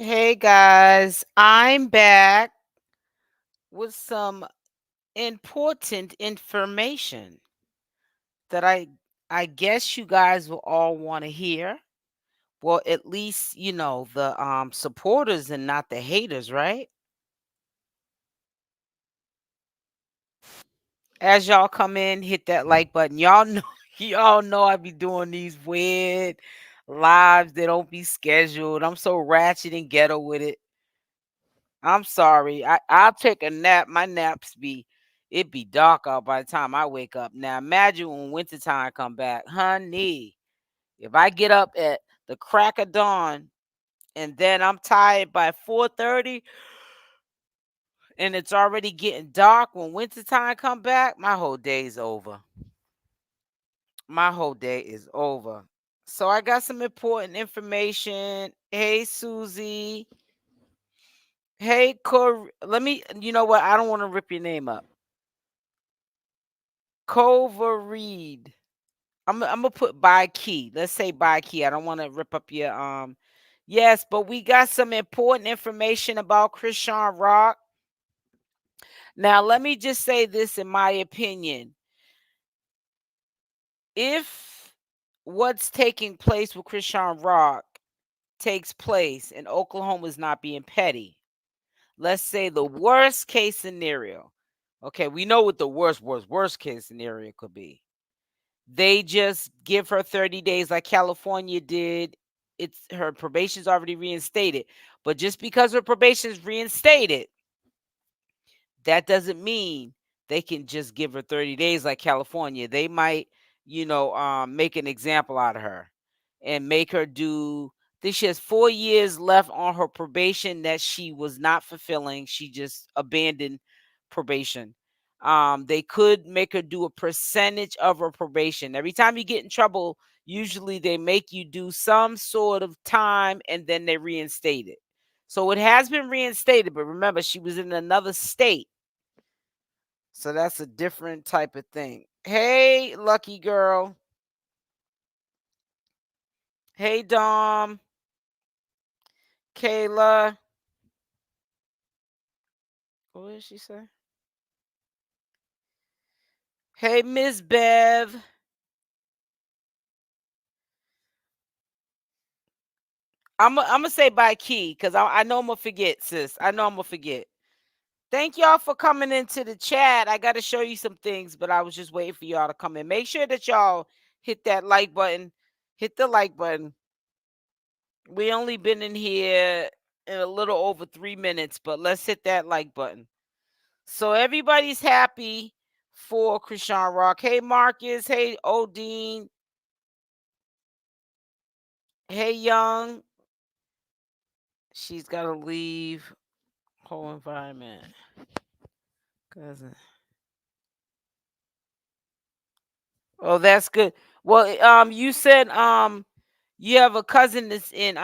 Hey guys, I'm back with some important information that I guess you guys will all want to hear. Well, at least, the supporters and not the haters, right? As y'all come in, hit that like button. Y'all know y'all know I be doing these weird lives that don't be scheduled. I'm so ratchet and ghetto with it. I'm sorry. I'll take a nap. My naps be it be dark out by the time I wake up. Now imagine when wintertime come back. Honey, if I get up at the crack of dawn and then I'm tired by 4:30 and it's already getting dark when wintertime come back, my whole day is over. My whole day is over. So I got some important information. Hey Susie. Hey Cor, let me, you know what? I don't want to rip your name up. Culver Reed. I'm gonna put by key. Let's say by key. I don't want to rip up your Yes, but we got some important information about Chrisean Rock. Now, let me just say this in my opinion. If what's taking place with Chrisean Rock takes place and Oklahoma is not being petty, let's say the worst case scenario. Okay, we know what the worst case scenario could be. They just give her 30 days like California did. It's her probation's already reinstated. But just because her probation's reinstated, that doesn't mean they can just give her 30 days like California. They might, make an example out of her and make her do. I think she has 4 years left on her probation that she was not fulfilling. She just abandoned probation. They could make her do a percentage of her probation. Every time you get in trouble, usually they make you do some sort of time and then they reinstate it. So it has been reinstated, but remember, she was in another state. So that's a different type of thing. Hey, lucky girl. Hey, Dom. Kayla. What did she say? Hey, Miss Bev. I'm gonna say by key because I know I'm gonna forget, sis. I know I'm gonna forget. Thank y'all for coming into the chat. I got to show you some things, but I was just waiting for y'all to come in. Make sure that y'all hit that like button. Hit the like button. We only been in here in a little over 3 minutes, but let's hit that like button. So everybody's happy for Chrisean Rock. Hey Marcus. Hey Odine. Hey Young. She's got to leave whole environment. Cousin. Oh, that's good. Well, you said you have a cousin that's in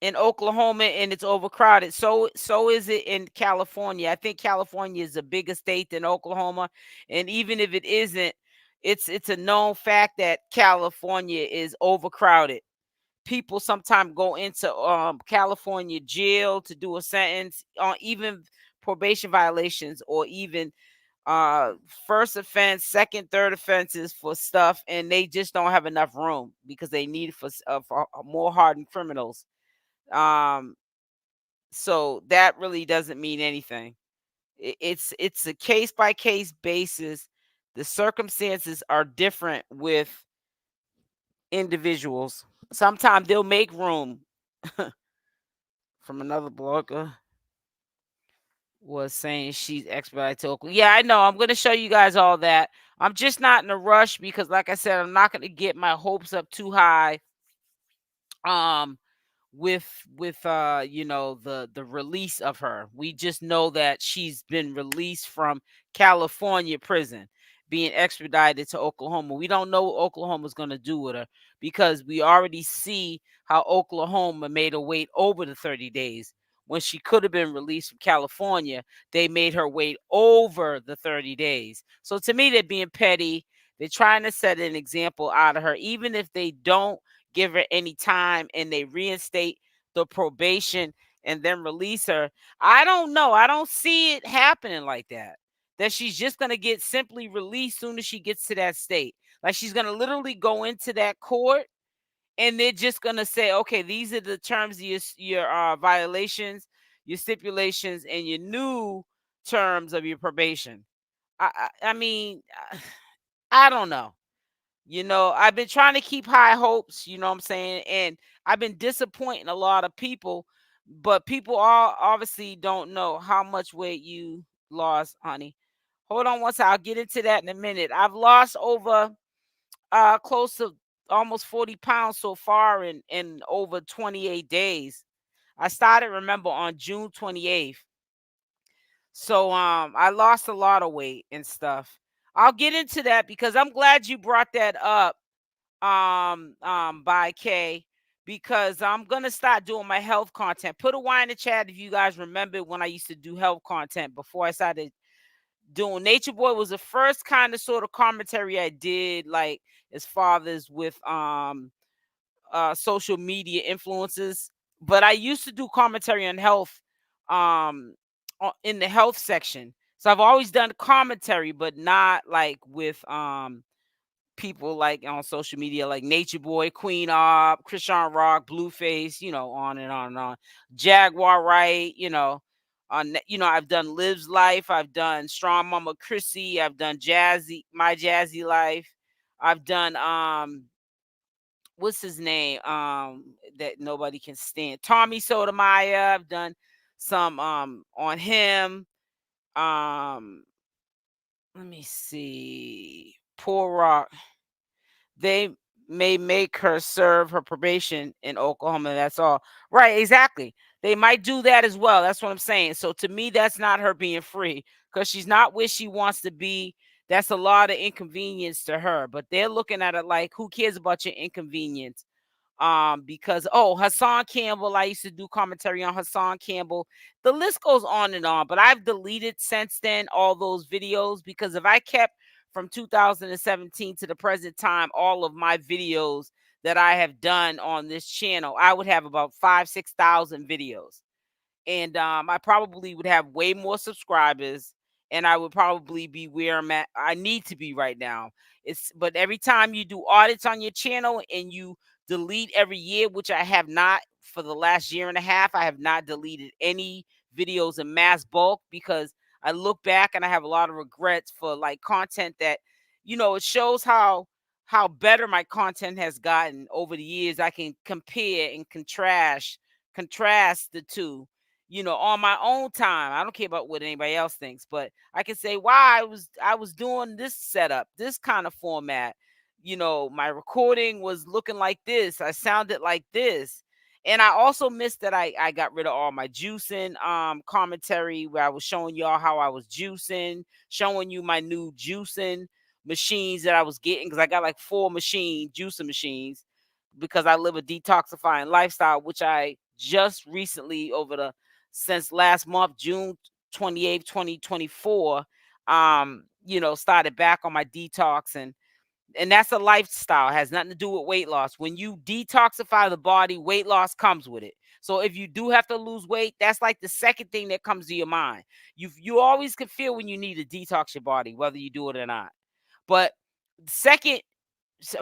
Oklahoma and it's overcrowded. So is it in California. I think California is a bigger state than Oklahoma, and even if it isn't, it's a known fact that California is overcrowded. People sometimes go into California jail to do a sentence on even probation violations or even uh first offense, second, third offenses for stuff, and they just don't have enough room because they need for more hardened criminals. Um, so that really doesn't mean anything. It's a case by case basis. The circumstances are different with individuals. Sometimes they'll make room. From another blogger was saying she's expedited to Oakland. Yeah, I know. I'm going to show you guys all that. I'm just not in a rush because, like I said, I'm not going to get my hopes up too high. Um, with the release of her. We just know that she's been released from California prison, being extradited to Oklahoma. We don't know what Oklahoma's going to do with her because we already see how Oklahoma made her wait over the 30 days when she could have been released from California. They made her wait over the 30 days. So to me, they're being petty. They're trying to set an example out of her, even if they don't give her any time and they reinstate the probation and then release her. I don't know. I don't see it happening like that. That she's just gonna get simply released soon as she gets to that state. Like she's gonna literally go into that court and they're just gonna say, okay, these are the terms of your violations, your stipulations, and your new terms of your probation. I mean, I don't know. I've been trying to keep high hopes, you know what I'm saying? And I've been disappointing a lot of people, but people all obviously don't know how much weight you lost, honey. Hold on one second. I'll get into that in a minute. I've lost over close to almost 40 pounds so far in over 28 days. I started, remember, on June 28th. So I lost a lot of weight and stuff. I'll get into that because I'm glad you brought that up, by K, because I'm gonna start doing my health content. Put a Y in the chat if you guys remember when I used to do health content before I started doing Nature Boy. Was the first kind of sort of commentary I did, like as far as with social media influences. But I used to do commentary on health um in the health section. So I've always done commentary, but not like with people like on social media, like Nature Boy, Queen Op, Chrisean Rock, Blueface, on and on and on. Jaguar Wright, I've done Liv's Life, I've done Strong Mama Chrissy, I've done Jazzy, My Jazzy Life, I've done what's his name? That nobody can stand. Tommy Sotomayor. I've done some on him. Um, let me see. Poor Rock. They may make her serve her probation in Oklahoma. That's all. Right, exactly. They might do that as well. That's what I'm saying. So to me, that's not her being free because she's not where she wants to be. That's a lot of inconvenience to her. But they're looking at it like, who cares about your inconvenience? Because Hassan Campbell, I used to do commentary on Hassan Campbell. The list goes on and on, but I've deleted since then all those videos because if I kept from 2017 to the present time all of my videos that I have done on this channel, I would have about 5,000-6,000 videos. And I probably would have way more subscribers, and I would probably be where I need to be right now. But every time you do audits on your channel and you delete every year, which I have not for the last year and a half, I have not deleted any videos in mass bulk because I look back and I have a lot of regrets for like content that, it shows how better my content has gotten over the years. I can compare and contrast the two, on my own time. I don't care about what anybody else thinks, but I can say why I was doing this setup, this kind of format. My recording was looking like this. I sounded like this. And I also missed that I got rid of all my juicing commentary where I was showing y'all how I was juicing, showing you my new juicing machines that I was getting because I got like 4 juicing machines because I live a detoxifying lifestyle, which I just recently since last month, June 28th, 2024, started back on my detox, and that's a lifestyle. It has nothing to do with weight loss. When you detoxify the body, weight loss comes with it. So if you do have to lose weight, that's like the second thing that comes to your mind. You always can feel when you need to detox your body, whether you do it or not. But second,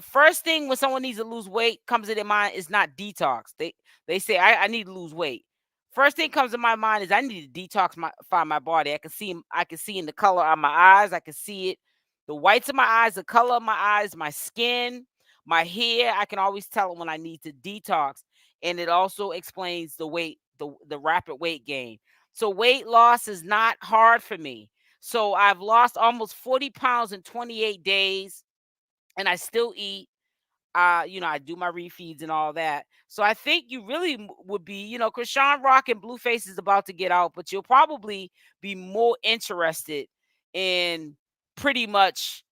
first thing when someone needs to lose weight comes to their mind is not detox. They say I need to lose weight. First thing comes to my mind is I need to detoxify my body. I can see in the color of my eyes. I can see it, the whites of my eyes, the color of my eyes, my skin, my hair. I can always tell when I need to detox, and it also explains the weight, the rapid weight gain. So weight loss is not hard for me. So I've lost almost 40 pounds in 28 days and I still eat. I do my refeeds and all that. So I think you really would be, Chrisean Rock and Blueface is about to get out, but you'll probably be more interested in pretty much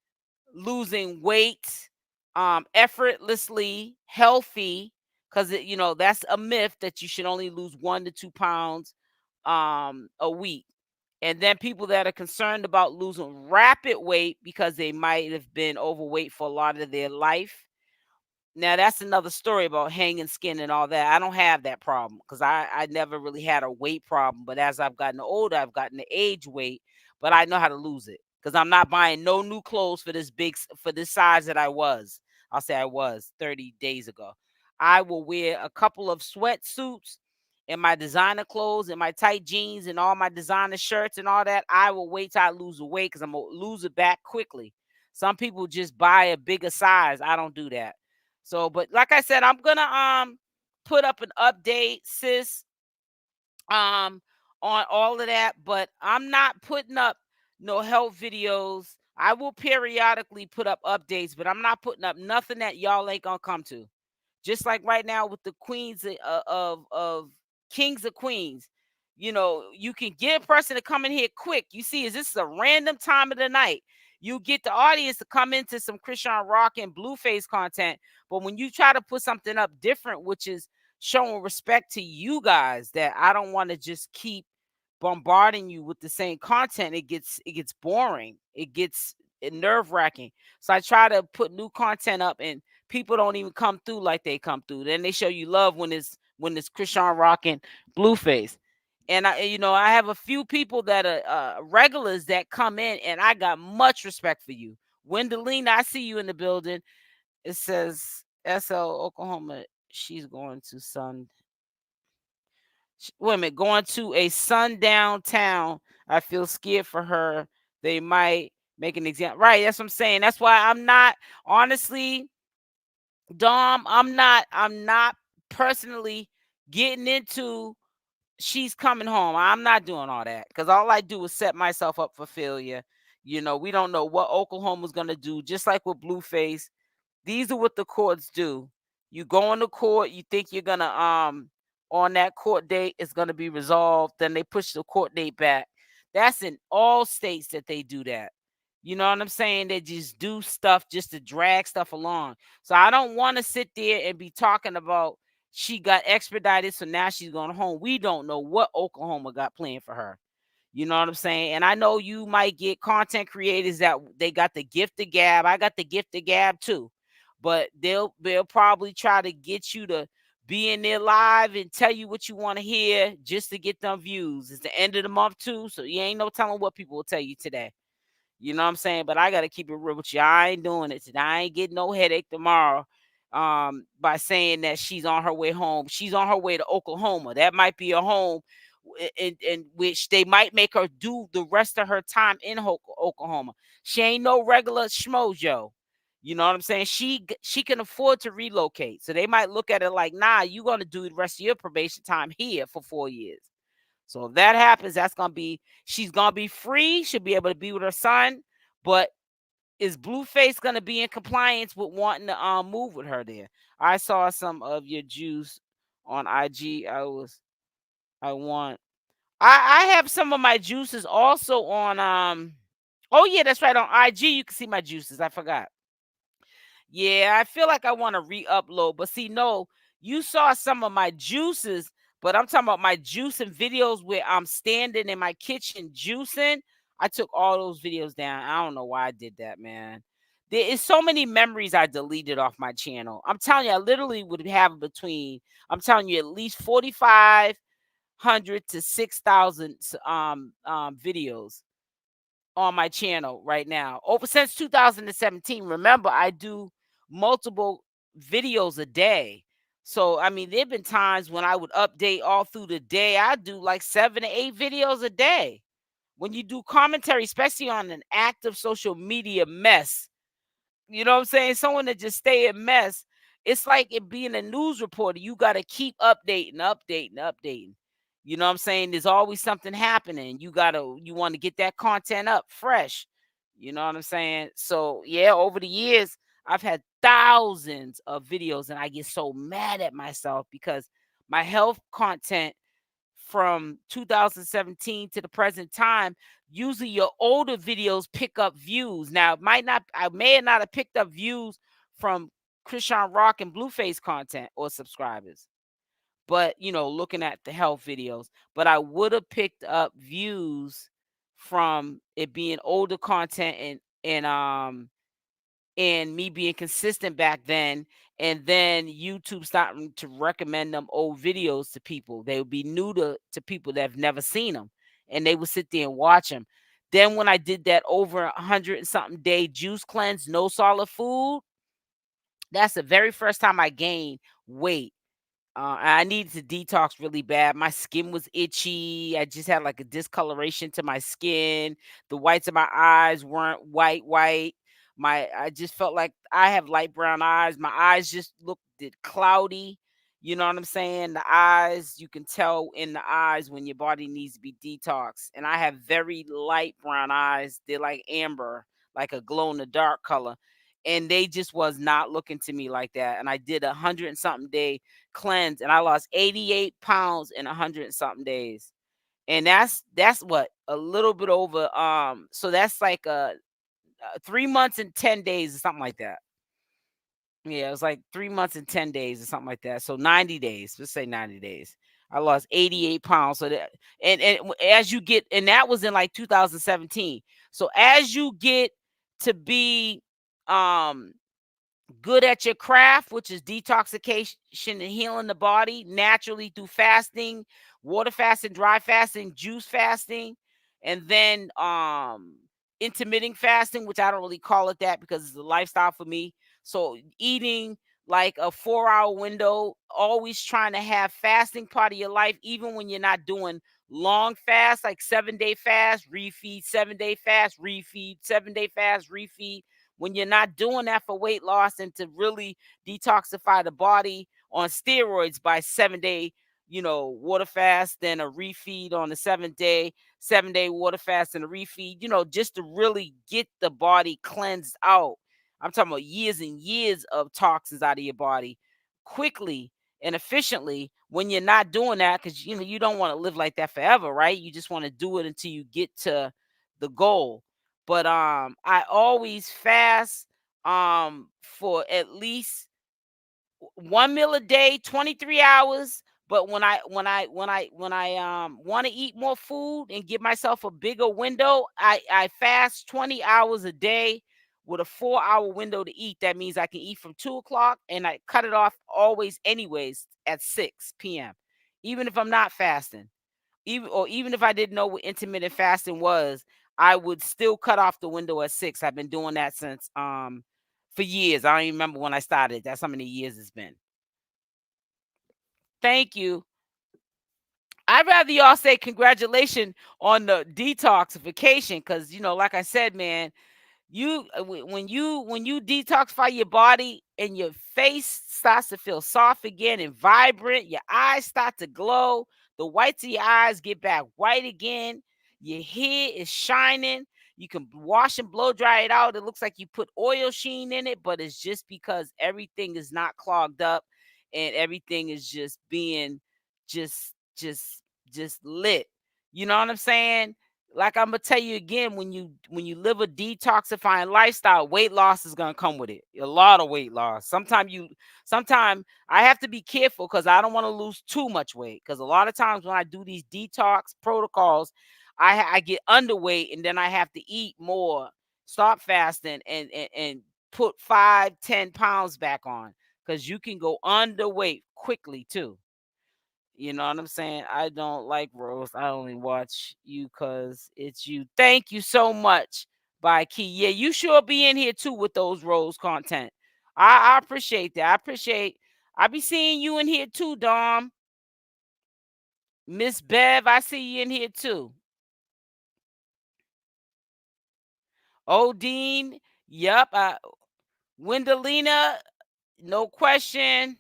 losing weight effortlessly, healthy, because that's a myth that you should only lose 1 to 2 pounds a week. And then people that are concerned about losing rapid weight because they might have been overweight for a lot of their life, Now that's another story about hanging skin and all that. I don't have that problem because I never really had a weight problem. But as I've gotten older, I've gotten the age weight, but I know how to lose it because I'm not buying no new clothes for this for this size that I was. I'll say I was 30 days ago. I will wear a couple of sweatsuits and my designer clothes and my tight jeans and all my designer shirts and all that. I will wait till I lose the weight because I'm gonna lose it back quickly. Some people just buy a bigger size. I don't do that. So, but like I said, I'm gonna put up an update, sis, um, on all of that, but I'm not putting up no health videos. I will periodically put up updates, but I'm not putting up nothing that y'all ain't gonna come to. Just like right now with the queens of kings of queens, you can get a person to come in here quick. You see, is this a random time of the night? You get the audience to come into some Chrisean Rock and Blueface content, but when you try to put something up different, which is showing respect to you guys, that I don't want to just keep bombarding you with the same content, it gets boring. It gets nerve wracking. So I try to put new content up, and people don't even come through like they come through. Then they show you love when it's Chrisean Rock and Blueface. And I have a few people that are regulars that come in, and I got much respect for you. Wendelina, I see you in the building. It says SL Oklahoma. She's going to wait a minute, going to a sundown town. I feel scared for her. They might make an example. Right, that's what I'm saying. That's why I'm not, honestly, Dom, I'm not personally getting into she's coming home. I'm not doing all that because all I do is set myself up for failure. We don't know what Oklahoma's gonna do, just like with Blueface. These are what the courts do. You go into court, you think you're gonna on that court date it's gonna be resolved, then they push the court date back. That's in all states that they do that. You know what I'm saying? They just do stuff just to drag stuff along. So I don't want to sit there and be talking about she got expedited, so now she's going home. We don't know what Oklahoma got planned for her. You know what I'm saying? And I know you might get content creators that they got the gift of gab. I got the gift of gab too. But they'll probably try to get you to be in there live and tell you what you want to hear just to get them views. It's the end of the month too, so you ain't no telling what people will tell you today. You know what I'm saying? But I gotta keep it real with you. I ain't doing it today. I ain't getting no headache tomorrow. By saying that she's on her way home. She's on her way to Oklahoma. That might be a home in which they might make her do the rest of her time in Oklahoma. She ain't no regular schmojo. You know what I'm saying? She can afford to relocate. So they might look at it like, nah, you're gonna do the rest of your probation time here for 4 years. So if that happens, she's gonna be free. She'll be able to be with her son. But is Blueface gonna be in compliance with wanting to move with her there? I saw some of your juice on IG. I want I have some of my juices also on oh yeah, that's right, on IG you can see my juices. I forgot. Yeah, I feel like I want to re-upload, but see, no, you saw some of my juices, but I'm talking about my juicing videos where I'm standing in my kitchen juicing. I took all those videos down. I don't know why I did that, man. There is so many memories I deleted off my channel. I'm telling you, I literally would have between, I'm telling you, at least 4,500 to 6,000 videos on my channel right now. Over since 2017. Remember, I do multiple videos a day. So, I mean, there've been times when I would update all through the day. I do like 7 to 8 videos a day. When you do commentary, especially on an active social media mess, you know what I'm saying? Someone that just stay a mess. It's like it being a news reporter. You got to keep updating. You know what I'm saying? There's always something happening. You want to get that content up fresh. You know what I'm saying? So, yeah, over the years, I've had thousands of videos, and I get so mad at myself because my health content from 2017 to the present time, usually your older videos pick up views. Now, I may not have picked up views from Chrisean Rock and Blueface content or subscribers, but looking at the health videos, but I would have picked up views from it being older content and and me being consistent back then, and then YouTube starting to recommend them old videos to people. They would be new to people that have never seen them, and they would sit there and watch them. Then when I did that over 100 and something day juice cleanse, no solid food, that's the very first time I gained weight. I needed to detox really bad. My skin was itchy. I just had like a discoloration to my skin. The whites of my eyes weren't white. I just felt like I have light brown eyes. My eyes just looked cloudy. You know what I'm saying? The eyes, you can tell in the eyes when your body needs to be detoxed. And I have very light brown eyes. They're like amber, like a glow in the dark color. And they just was not looking to me like that. And I did 100 and something day cleanse, and I lost 88 pounds in 100 and something days. And that's what, a little bit over, so that's like 3 months and 10 days or something like that. Yeah, it was like 3 months and 10 days or something like that. So 90 days, let's say 90 days. I lost 88 pounds. So that, as you get, and that was in like 2017. So as you get to be um good at your craft, which is detoxification and healing the body naturally through fasting, water fasting, dry fasting, juice fasting, and then intermittent fasting, which I don't really call it that because it's a lifestyle for me. So eating like a 4 hour window, always trying to have fasting part of your life, even when you're not doing long fast, like 7 day fast, refeed, 7 day fast, refeed, 7 day fast, refeed. When you're not doing that for weight loss and to really detoxify the body on steroids by 7 day, water fast, then a refeed on the 7th day, 7 day water fast and a refeed, just to really get the body cleansed out. I'm talking about years and years of toxins out of your body quickly and efficiently. When you're not doing that, because you don't want to live like that forever, right? You just want to do it until you get to the goal. But I always fast for at least one meal a day, 23 hours. But when I want to eat more food and give myself a bigger window, I fast 20 hours a day with a 4 hour window to eat. That means I can eat from 2 o'clock, and I cut it off always anyways at 6 p.m. Even if I'm not fasting, even if I didn't know what intermittent fasting was, I would still cut off the window at 6. I've been doing that since for years. I don't even remember when I started. That's how many years it's been. Thank you. I'd rather y'all say congratulations on the detoxification, because like I said, man, when you detoxify your body and your face starts to feel soft again and vibrant, your eyes start to glow, the whites of your eyes get back white again, your hair is shining, you can wash and blow dry it out. It looks like you put oil sheen in it, but it's just because everything is not clogged up and everything is just being just lit. You know what I'm saying? Like I'm gonna tell you again, when you live a detoxifying lifestyle, weight loss is gonna come with it. A lot of weight loss. Sometimes I have to be careful because I don't want to lose too much weight. Because a lot of times when I do these detox protocols, I get underweight and then I have to eat more, stop fasting, and put 5-10 pounds back on, because you can go underweight quickly too. You know what I'm saying? I don't like roast. I only watch you because it's you. Thank you so much, by Key. Yeah, you sure be in here too with those roast content. I appreciate that. I be seeing you in here too, Dom. Miss Bev, I see you in here too. Odine, yep. Wendelina, no question.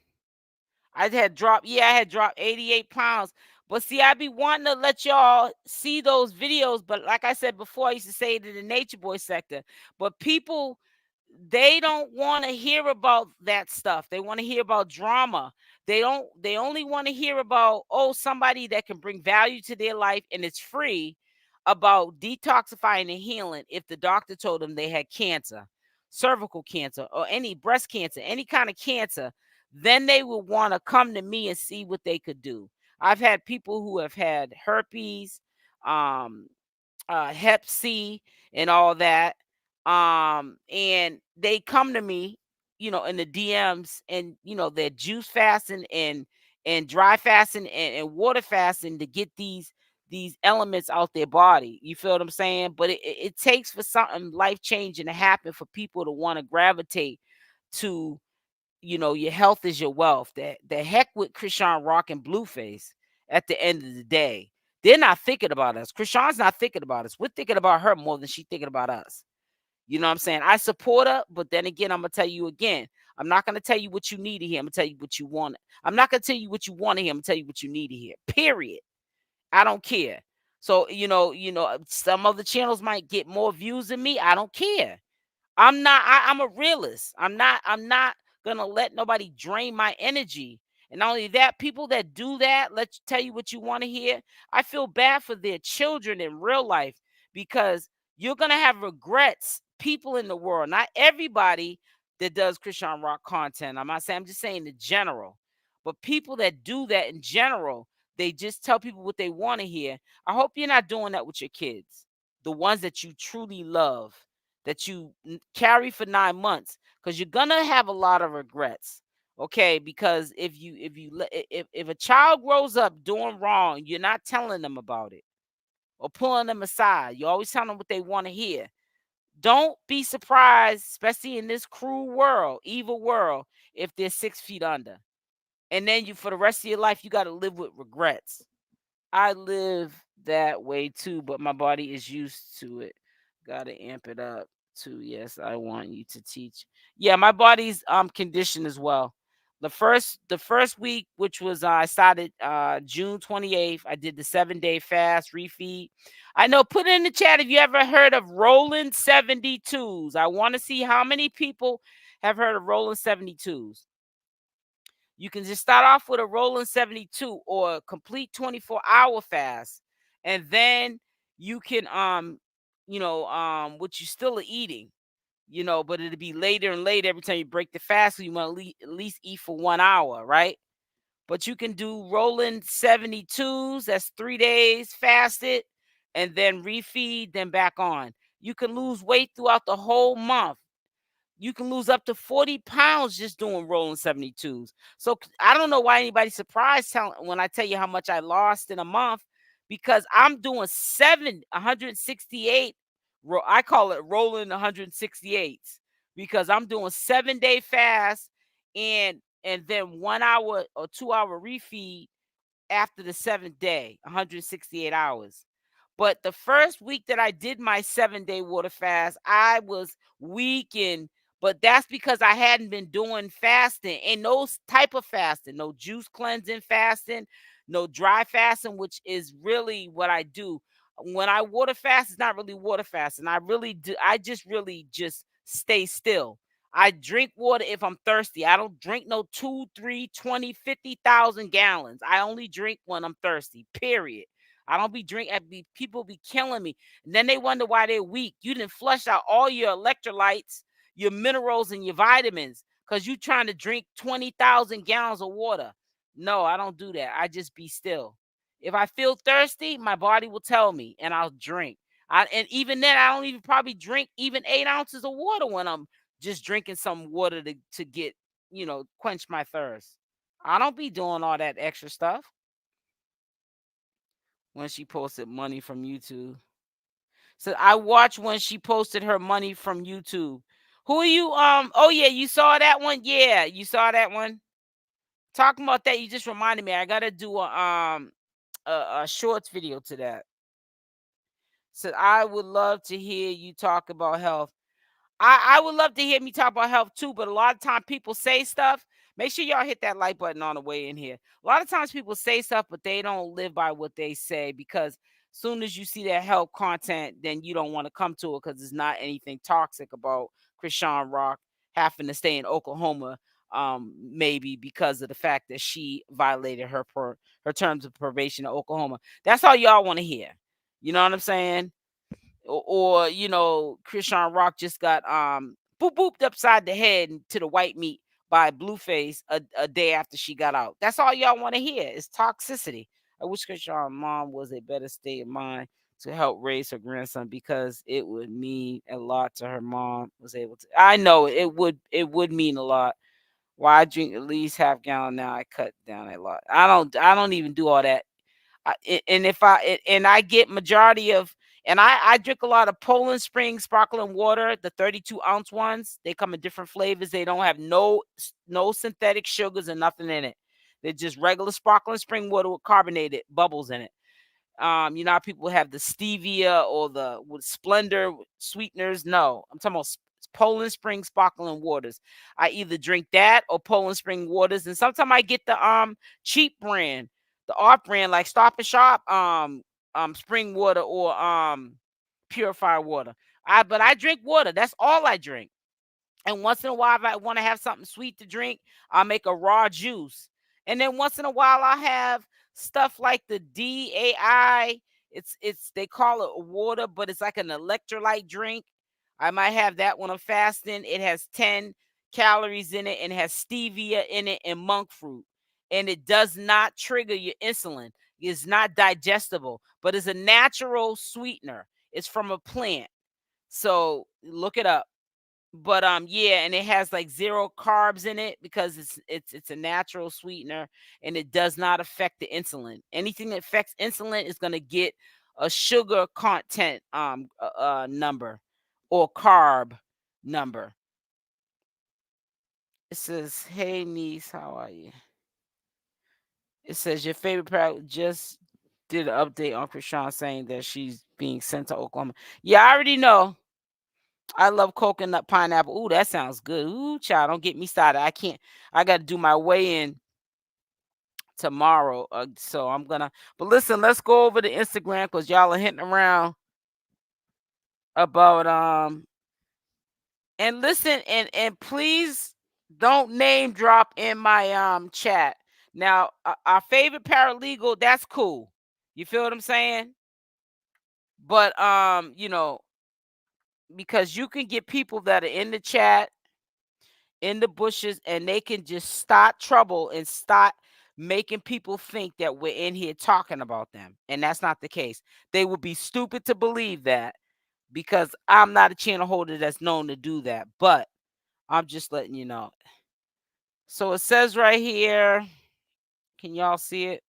I had dropped 88 pounds. But see, I be wanting to let y'all see those videos. But like I said before, I used to say it in the Nature Boy sector. But people, they don't want to hear about that stuff. They want to hear about drama. They only want to hear about, oh, somebody that can bring value to their life and it's free, about detoxifying and healing if the doctor told them they had cancer, cervical cancer, or any breast cancer, any kind of cancer. Then they would want to come to me and see what they could do. I've had people who have had herpes, um, Hep C, and all that. And they come to me, in the DMs, and they're juice fasting and dry fasting and water fasting to get these elements out their body. You feel what I'm saying? But it takes for something life changing to happen for people to want to gravitate to, your health is your wealth. That the heck with Chrisean Rock and Blueface. At the end of the day, they're not thinking about us. Chrisean's not thinking about us. We're thinking about her more than she's thinking about us. You know what I'm saying? I support her, but then again, I'm gonna tell you again. I'm not gonna tell you what you need to hear. I'm gonna tell you what you want. I'm not gonna tell you what you want to hear. I'm gonna tell you what you need to hear. Period. I don't care. So some other channels might get more views than me. I don't care. I'm a realist. I'm not gonna let nobody drain my energy. And not only that, people that do that, let you tell you what you want to hear. I feel bad for their children in real life, because you're gonna have regrets. People in the world, not everybody that does Chrisean Rock content. I'm not saying, I'm just saying in general. But people that do that in general, they just tell people what they want to hear. I hope you're not doing that with your kids, the ones that you truly love, that you carry for 9 months, because you're gonna have a lot of regrets. Okay, because if a child grows up doing wrong, you're not telling them about it or pulling them aside. You always tell them what they want to hear. Don't be surprised, especially in this cruel world, evil world, if they're 6 feet under. And then for the rest of your life, you got to live with regrets. I live that way too, but my body is used to it. Gotta amp it up too. Yes, I want you to teach. Yeah, my body's conditioned as well. The first week, which was I started June 28th, I did the 7-day fast refeed. I know, put in the chat if you ever heard of rolling 72s. I want to see how many people have heard of rolling 72s. You can just start off with a rolling 72 or a complete 24-hour fast. And then you can what you still are eating, but it'll be later and later every time you break the fast. So you want to at least eat for 1 hour, right? But you can do rolling 72s, that's 3 days fasted, and then refeed, then back on. You can lose weight throughout the whole month. You can lose up to 40 pounds just doing rolling 72s. So I don't know why anybody's surprised when I tell you how much I lost in a month, because I'm doing 168. I call it rolling 168s, because I'm doing 7-day fast and then 1 hour or 2 hour refeed after the seventh day, 168 hours. But the first week that I did my 7-day water fast, I was weak, but that's because I hadn't been doing fasting, and no type of fasting, no juice cleansing fasting, no dry fasting, which is really what I do. When I water fast, it's not really water fasting. I just really just stay still. I drink water if I'm thirsty. I don't drink no 2, 3, 20, 50,000 gallons. I only drink when I'm thirsty, period. I don't be drinking. People be killing me. And then they wonder why they're weak. You didn't flush out all your electrolytes, your minerals, and your vitamins, because you trying to drink 20,000 gallons of water. No, I don't do that. I just be still. If I feel thirsty, my body will tell me, and I'll drink. And even then, I don't even probably drink even 8 ounces of water when I'm just drinking some water to get, quench my thirst. I don't be doing all that extra stuff. When she posted money from YouTube. So I watched when she posted her money from YouTube. Who are you? Oh yeah, you saw that one? Yeah, you saw that one. Talking about that, you just reminded me. I gotta do a shorts video to that. So I would love to hear you talk about health. I would love to hear me talk about health too, but a lot of time people say stuff. Make sure y'all hit that like button on the way in here. A lot of times people say stuff, but they don't live by what they say, because soon as you see that health content, then you don't want to come to it, because it's not anything toxic about Chrisean Rock having to stay in Oklahoma, maybe because of the fact that she violated her terms of probation in Oklahoma. That's all y'all want to hear. You know what I'm saying? Or Chrisean Rock just got booped upside the head to the white meat by Blueface a day after she got out. That's all y'all want to hear is toxicity. I wish Chrisean mom was a better state of mind to help raise her grandson because it would mean a lot to her mom was able to. I know it would mean a lot. Why I drink at least half gallon now. I cut down a lot. I don't even do all that. And if I get majority of, and I drink a lot of Poland Spring sparkling water, the 32-ounce ones. They come in different flavors. They don't have no synthetic sugars and nothing in it. They're just regular sparkling spring water with carbonated bubbles in it. You know how people have the stevia or the with Splendor sweeteners? No, I'm talking about Poland Spring sparkling waters. I either drink that or Poland Spring waters, and sometimes I get the cheap brand, the off brand like Stop and Shop spring water or purified water. But I drink water. That's all I drink. And once in a while, if I want to have something sweet to drink, I'll make a raw juice. And then once in a while, I'll have stuff like the DAI. It's they call it water, but it's like an electrolyte drink. I might have that when I'm fasting. It has 10 calories in it and has stevia in it and monk fruit. And it does not trigger your insulin. It's not digestible, but it's a natural sweetener. It's from a plant. So look it up. But yeah, and it has like zero carbs in it because it's a natural sweetener, and it does not affect the insulin. Anything that affects insulin is going to get a sugar content number or carb number. It says, "Hey niece, how are you?" It says your favorite parrot just did an update on Chrisean saying that she's being sent to Oklahoma. Yeah, I already know. I love coconut pineapple. Ooh, that sounds good. Ooh, child, don't get me started. I can't. I got to do my weigh in tomorrow. So I'm gonna. But listen, let's go over to Instagram because y'all are hitting around about And listen, and please don't name drop in my chat. Now, our favorite paralegal, that's cool. You feel what I'm saying? But because you can get people that are in the chat in the bushes and they can just start trouble and start making people think that we're in here talking about them. And that's not the case. They would be stupid to believe that because I'm not a channel holder that's known to do that. But I'm just letting you know. So it says right here, can y'all see it?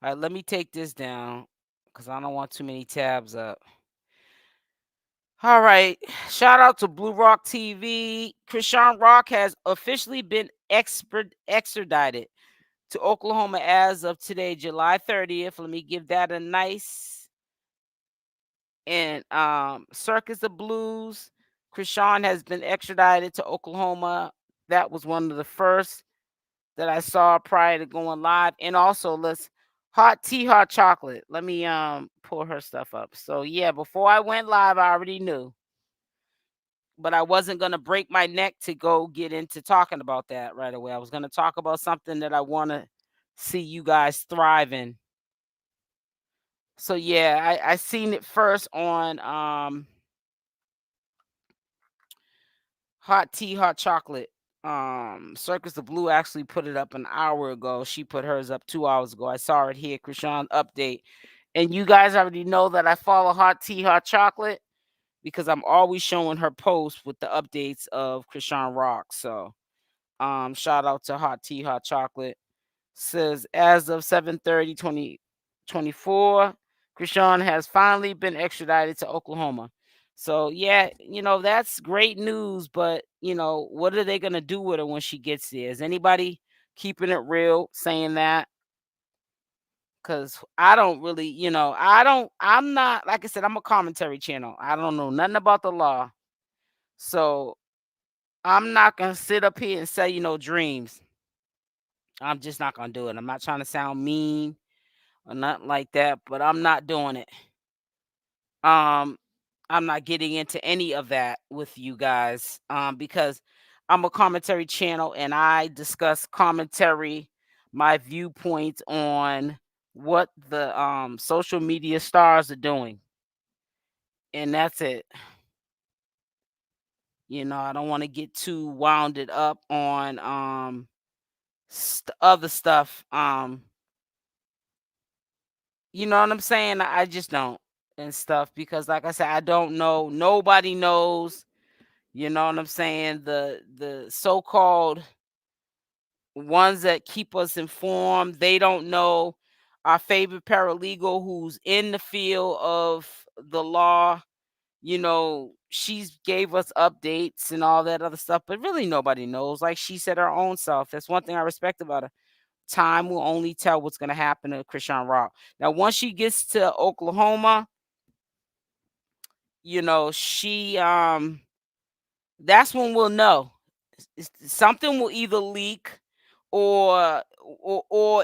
All right, let me take this down because I don't want too many tabs up. All right. Shout out to Blue Rock TV. Chrisean Rock has officially been extradited to Oklahoma as of today, July 30th. Let me give that a nice and Circus of Blues. Chrisean has been extradited to Oklahoma. That was one of the first that I saw prior to going live. And also let's hot tea, hot chocolate. Let me pull her stuff up. So yeah, before I went live, I already knew. But I wasn't going to break my neck to go get into talking about that right away. I was going to talk about something that I want to see you guys thriving. So yeah, I seen it first on hot tea, hot chocolate. Circus of Blue actually put it up an hour ago. She put hers up 2 hours ago. I saw it here, Chrisean update. And you guys already know that I follow hot tea, hot chocolate because I'm always showing her posts with the updates of Chrisean Rock. So shout out to hot tea, hot chocolate. Says as of 7/30, 2024, Chrisean has finally been extradited to Oklahoma. So yeah, that's great news. But what are they gonna do with her when she gets there? Is anybody keeping it real saying that? Because I don't really, I'm not, like I said, I'm a commentary channel. I don't know nothing about the law. So I'm not gonna sit up here and say, dreams. I'm just not gonna do it. I'm not trying to sound mean or nothing like that, but I'm not doing it. Um, I'm not getting into any of that with you guys because I'm a commentary channel and I discuss commentary, my viewpoints on what the social media stars are doing. And that's it. I don't want to get too wounded up on other stuff You know what I'm saying? I just don't and stuff because like I said, I don't know. Nobody knows. You know what I'm saying? The so-called ones that keep us informed, they don't know. Our favorite paralegal who's in the field of the law, she's gave us updates and all that other stuff, but really nobody knows. Like she said her own self. That's one thing I respect about her. Time will only tell what's going to happen to Chrisean Rock. Now, once she gets to Oklahoma, she that's when we'll know. Something will either leak or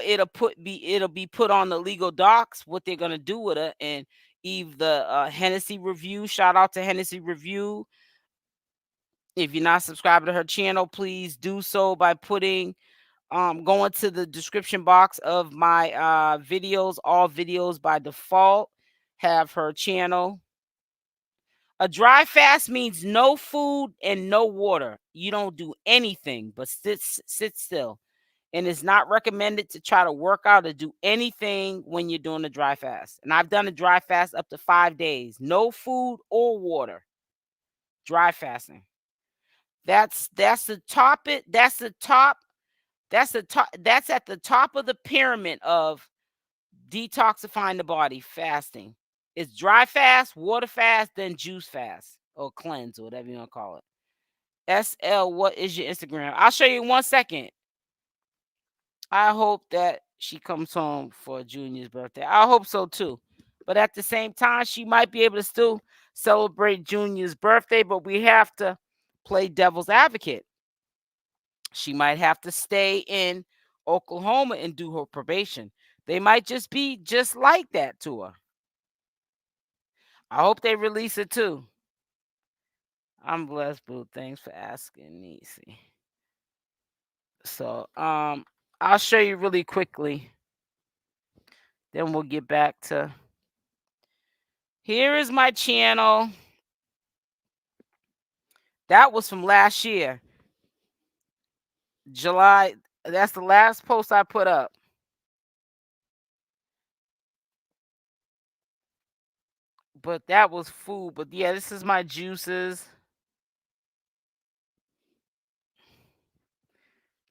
it'll be put on the legal docs what they're gonna do with it. And the Hennessy Review, shout out to Hennessy Review. If you're not subscribed to her channel, please do so by putting going to the description box of my videos. All videos by default have her channel. A dry fast means no food and no water. You don't do anything but sit still. And it's not recommended to try to work out or do anything when you're doing a dry fast. And I've done a dry fast up to 5 days. No food or water. Dry fasting. That's the top it. That's the top. That's the top. That's at the top of the pyramid of detoxifying the body, fasting. It's dry fast, water fast, then juice fast or cleanse or whatever you want to call it. SL, what is your Instagram? I'll show you in 1 second. I hope that she comes home for Junior's birthday. I hope so too. But at the same time, she might be able to still celebrate Junior's birthday, but we have to play devil's advocate. She might have to stay in Oklahoma and do her probation. They might just be just like that to her. I hope they release it too. I'm blessed, boo. Thanks for asking, Niecy. So, I'll show you really quickly. Then we'll get back to. Here is my channel. That was from last year, July. That's the last post I put up. But that was food. But yeah, this is my juices.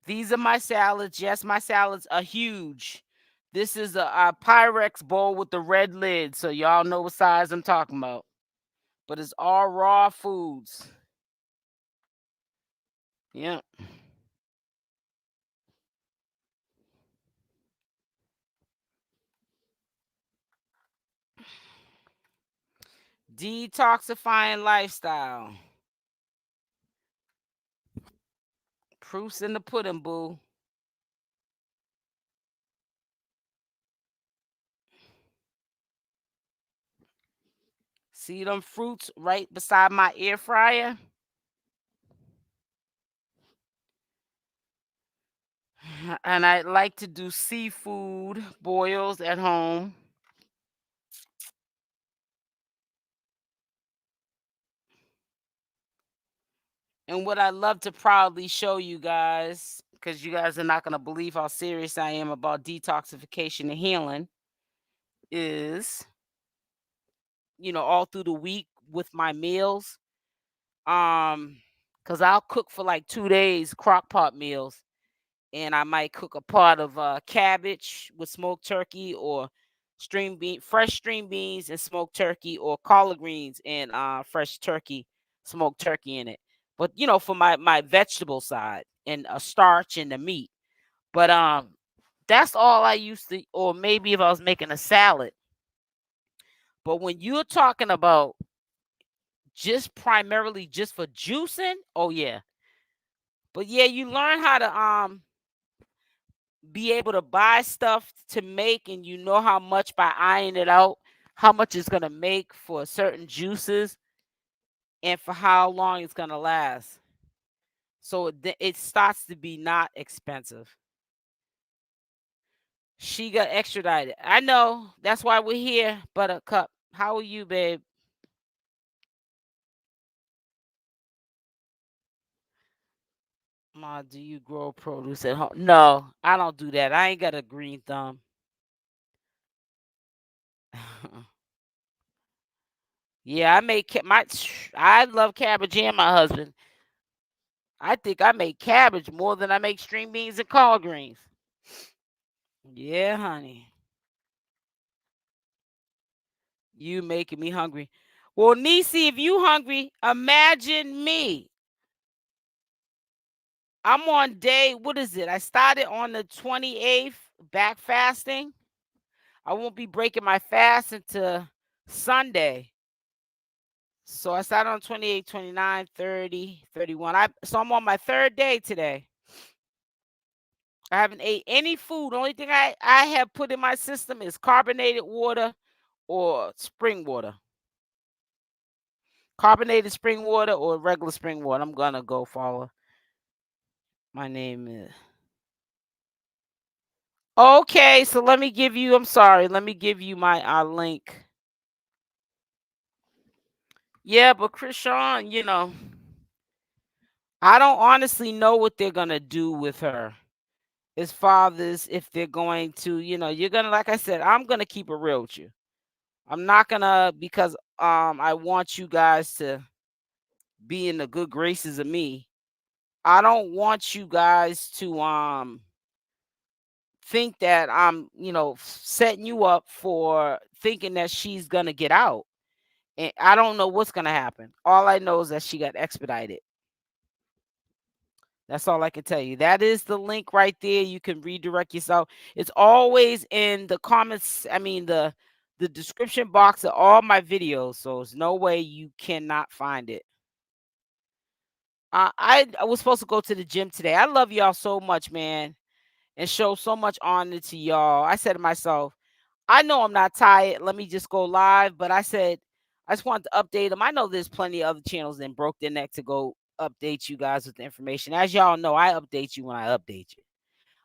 These are my salads. Yes, my salads are huge. This is a Pyrex bowl with the red lid, so y'all know what size I'm talking about. But it's all raw foods. Yeah. Detoxifying lifestyle. Proofs in the pudding, boo. See them fruits right beside my air fryer? And I like to do seafood boils at home. And what I love to proudly show you guys, because you guys are not going to believe how serious I am about detoxification and healing, is, all through the week with my meals. Because I'll cook for like 2 days, crock pot meals. And I might cook a pot of cabbage with smoked turkey or fresh string beans and smoked turkey, or collard greens and fresh turkey, smoked turkey in it. But for my vegetable side and a starch and the meat. But that's all I used to, or maybe if I was making a salad. But when you're talking about just primarily just for juicing, oh yeah. But yeah, you learn how to be able to buy stuff to make, and you know how much by eyeing it out, how much it's going to make for certain juices and for how long it's going to last. So it starts to be not expensive. She got extradited. I know. That's why we're here. Buttercup, how are you, babe? Ma, do you grow produce at home? No, I don't do that. I ain't got a green thumb. Yeah, I make my. I love cabbage and my husband. I think I make cabbage more than I make string beans and collard greens. Yeah, honey. You making me hungry. Well, Niecy, if you hungry, imagine me. I'm on day, what is it? I started on the 28th, back fasting. I won't be breaking my fast until Sunday. So I started on 28, 29, 30, 31. So I'm on my third day today. I haven't ate any food. The only thing I have put in my system is carbonated water or spring water. Carbonated spring water or regular spring water. I'm gonna go follow. My name is okay. So let me give you. I'm sorry. Let me give you my link. Yeah, but Chrisean, I don't honestly know what they're gonna do with her as fathers if they're going to. You're gonna, like I said, I'm gonna keep it real with you. I'm not gonna because I want you guys to be in the good graces of me. I don't want you guys to think that I'm, setting you up for thinking that she's gonna get out. And I don't know what's gonna happen. All I know is that she got expedited. That's all I can tell you. That is the link right there. You can redirect yourself. It's always in the comments. I mean the description box of all my videos. So there's no way you cannot find it. I was supposed to go to the gym today. I love y'all so much, man, and show so much honor to y'all. I said to myself, I know I'm not tired. Let me just go live. But I said, I just wanted to update them. I know there's plenty of other channels that broke their neck to go update you guys with the information. As y'all know, I update you when I update you.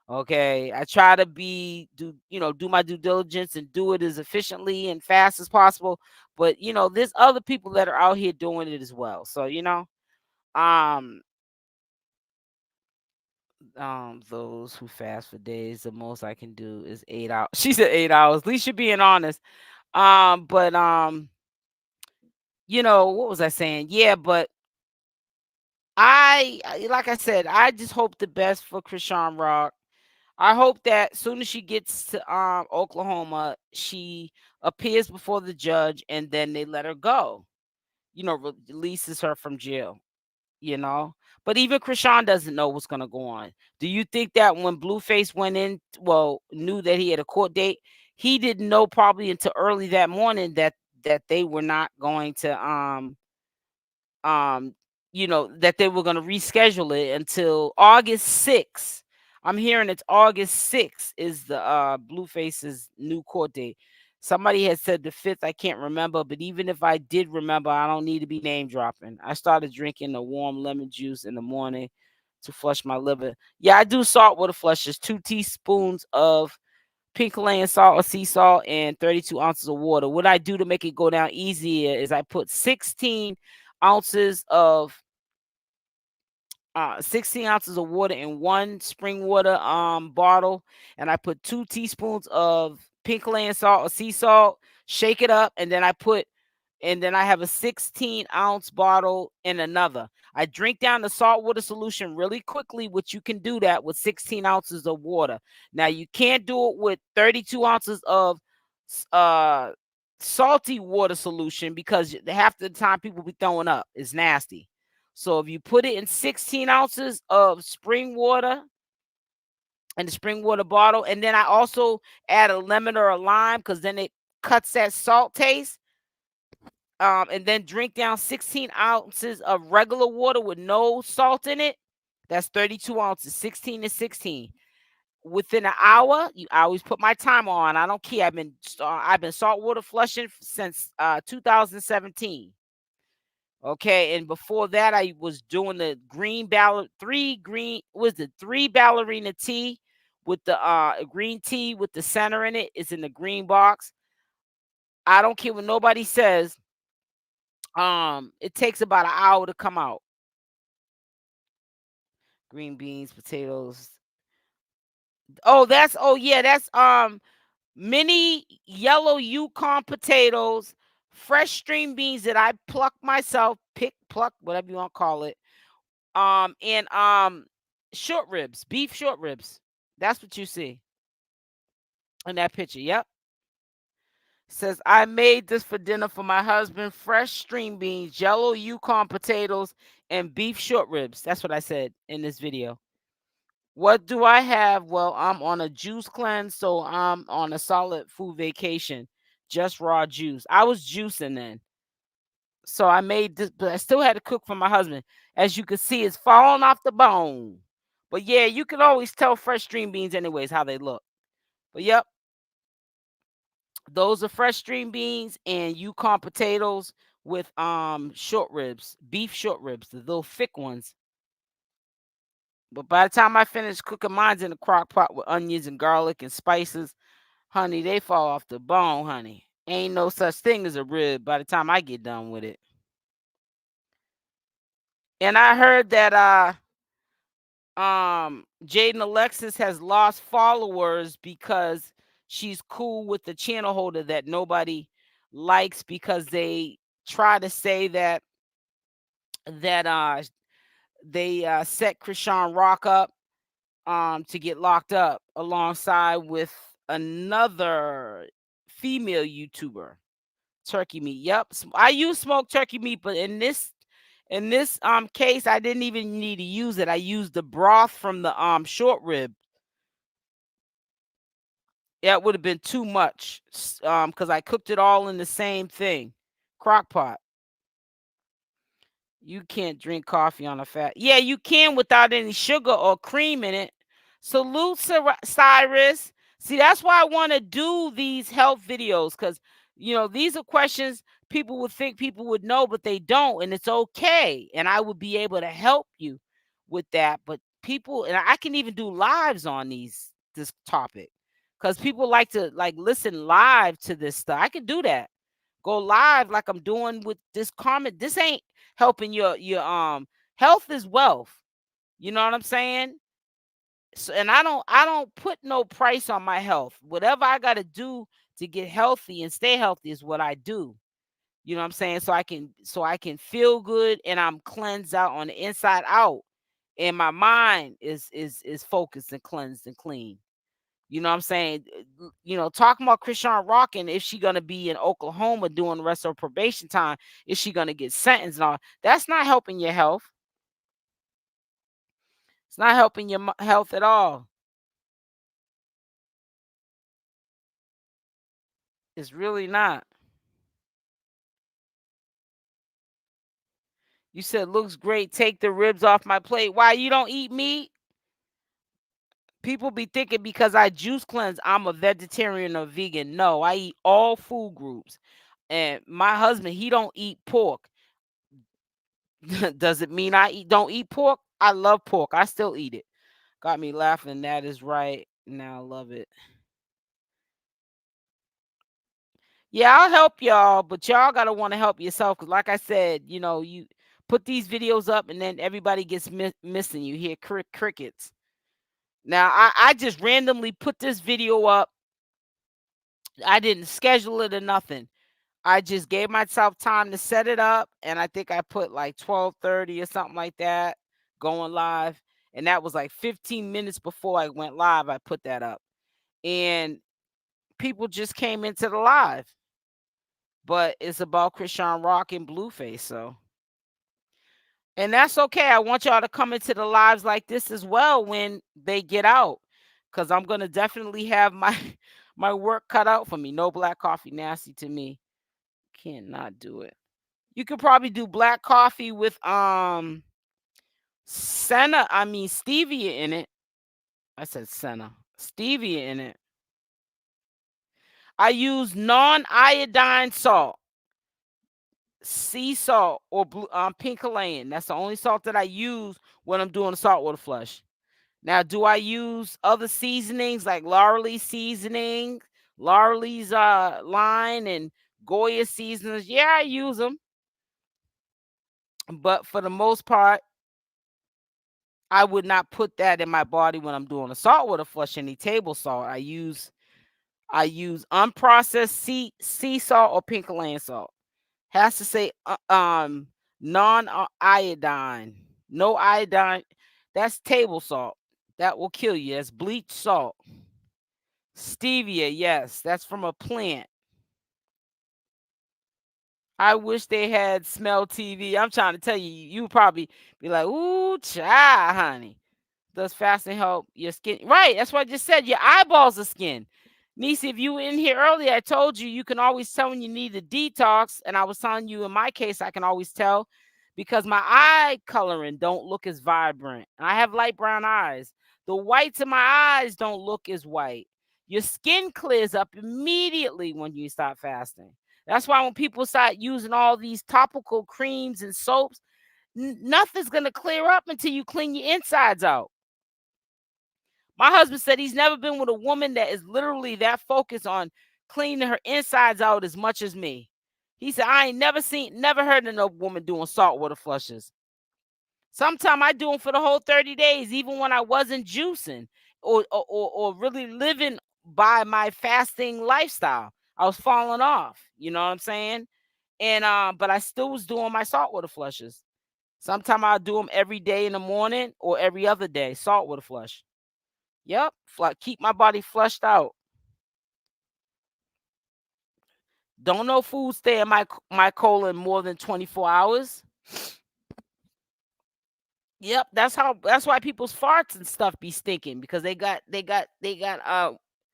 Okay. I try to do my due diligence and do it as efficiently and fast as possible. But there's other people that are out here doing it as well. So, um, those who fast for days, the most I can do is 8 hours. She said 8 hours. At least you're being honest. But what was I saying? Yeah, but like I said, I just hope the best for Chrisean Rock. I hope that as soon as she gets to Oklahoma, she appears before the judge and then they let her go. Releases her from jail. you know. But even Chrisean doesn't know what's gonna go on. Do you think that when Blueface went in, knew that he had a court date, he didn't know probably until early that morning that they were not going to um that they were going to reschedule it until August 6th. I'm hearing it's August 6th is the Blueface's new court date. Somebody had said the 5th. I can't remember, but even if I did remember, I don't need to be name dropping. I started drinking the warm lemon juice in the morning to flush my liver. Yeah, I do saltwater flushes, 2 teaspoons of pink Himalayan salt or sea salt and 32 ounces of water. What I do to make it go down easier is I put ounces of 16 ounces of water in one spring water bottle, and I put 2 teaspoons of pink Himalayan salt or sea salt, shake it up, and then I have a 16-ounce bottle in another. I drink down the salt water solution really quickly, which you can do that with 16 ounces of water. Now, you can't do it with 32 ounces of uh, salty water solution because half the time people be throwing up. It's nasty. So if you put it in 16 ounces of spring water in the spring water bottle, and then I also add a lemon or a lime because then it cuts that salt taste. And then drink down 16 ounces of regular water with no salt in it. That's 32 ounces, 16 to 16. Within an hour, I always put my timer on. I don't care. I've been saltwater flushing since 2017. Okay, and before that, I was doing the three ballerina tea with the green tea with the center in it. It's in the green box. I don't care what nobody says. It takes about an hour to come out. Green beans, potatoes. Oh, yeah, that's mini yellow Yukon potatoes, fresh string beans that I pluck myself, pick, pluck, whatever you want to call it. And short ribs, beef short ribs. That's what you see in that picture. Yep. Says I made this for dinner for my husband. Fresh string beans, yellow Yukon potatoes, and beef short ribs. That's what I said in this video. What do I have? Well, I'm on a juice cleanse, so I'm on a solid food vacation. Just raw juice. I was juicing then. So I made this, but I still had to cook for my husband. As you can see, it's falling off the bone. But yeah, you can always tell fresh string beans anyways how they look. But yep, those are fresh string beans and Yukon potatoes with short ribs, beef short ribs, the little thick ones. But by the time I finish cooking mine's in the crock pot with onions and garlic and spices, honey, they fall off the bone, honey. Ain't no such thing as a rib by the time I get done with it. And I heard that jaidyn Alexis has lost followers because she's cool with the channel holder that nobody likes because they try to say that they set Chrisean Rock up to get locked up alongside with another female YouTuber. Turkey meat. Yep. I use smoked turkey meat, but in this case, I didn't even need to use it. I used the broth from the short rib. Yeah, it would have been too much. Because I cooked it all in the same thing. Crock pot. You can't drink coffee on a fat. Yeah, you can without any sugar or cream in it. Salute, Cyrus. See, that's why I want to do these health videos because, these are questions people would think people would know, but they don't. And it's okay. And I would be able to help you with that. But people, and I can even do lives on this topic because people like to listen live to this stuff. I can do that. Go live like I'm doing with this comment. This ain't helping your health is wealth. You know what I'm saying? So, and I don't put no price on my health. Whatever I got to do to get healthy and stay healthy is what I do. You know what I'm saying? So I can feel good and I'm cleansed out on the inside out. And my mind is focused and cleansed and clean. You know what I'm saying? Talking about Chrisean Rock and if she gonna be in Oklahoma doing the rest of her probation time, is she gonna get sentenced and all? That's not helping your health. It's not helping your health at all. It's really not. You said looks great. Take the ribs off my plate. Why you don't eat meat? People be thinking because I juice cleanse, I'm a vegetarian or vegan. No, I eat all food groups. And my husband, he don't eat pork. Does it mean don't eat pork? I love pork. I still eat it. Got me laughing. That is right. Now I love it. Yeah, I'll help y'all, but y'all gotta want to help yourself. Cause like I said, you put these videos up, and then everybody gets missing. You hear crickets. Now I just randomly put this video up. I didn't schedule it or nothing. I just gave myself time to set it up, and I think I put like 12:30 or something like that going live, and that was like 15 minutes before I went live. I put that up, and people just came into the live, but it's about Chrisean Rock and Blueface, so and that's okay. I want y'all to come into the lives like this as well when they get out, because I'm gonna definitely have my my work cut out for me. No black coffee, nasty to me. Can't not do it. You could probably do black coffee with stevia in it. I said senna. Stevia in it. I use non-iodine salt, sea salt, or pink Himalayan. That's the only salt that I use when I'm doing a saltwater flush. Now, do I use other seasonings like Laurel's seasoning, Laurel's line, and Goya seasonings? Yeah, I use them, but for the most part, I would not put that in my body when I'm doing a saltwater flush. Any table salt, I use unprocessed sea salt or pink Himalayan salt. Has to say non iodine. No iodine. That's table salt. That will kill you. That's bleach salt. Stevia, yes, that's from a plant. I wish they had smell TV. I'm trying to tell you, you would probably be like, ooh, child, honey. Does fasting help your skin? Right. That's what I just said. Your eyeballs are skin. Nisi, if you were in here earlier, I told you can always tell when you need a detox. And I was telling you in my case, I can always tell because my eye coloring don't look as vibrant. And I have light brown eyes. The whites in my eyes don't look as white. Your skin clears up immediately when you start fasting. That's why when people start using all these topical creams and soaps, nothing's going to clear up until you clean your insides out. My husband said he's never been with a woman that is literally that focused on cleaning her insides out as much as me. He said, I ain't never heard of no woman doing saltwater flushes. Sometimes I do them for the whole 30 days, even when I wasn't juicing or really living by my fasting lifestyle. I was falling off. You know what I'm saying? And but I still was doing my saltwater flushes. Sometimes I'll do them every day in the morning or every other day, saltwater flush. Yep, keep my body flushed out. Don't no food stay in my colon more than 24 hours. Yep, that's why people's farts and stuff be stinking because they got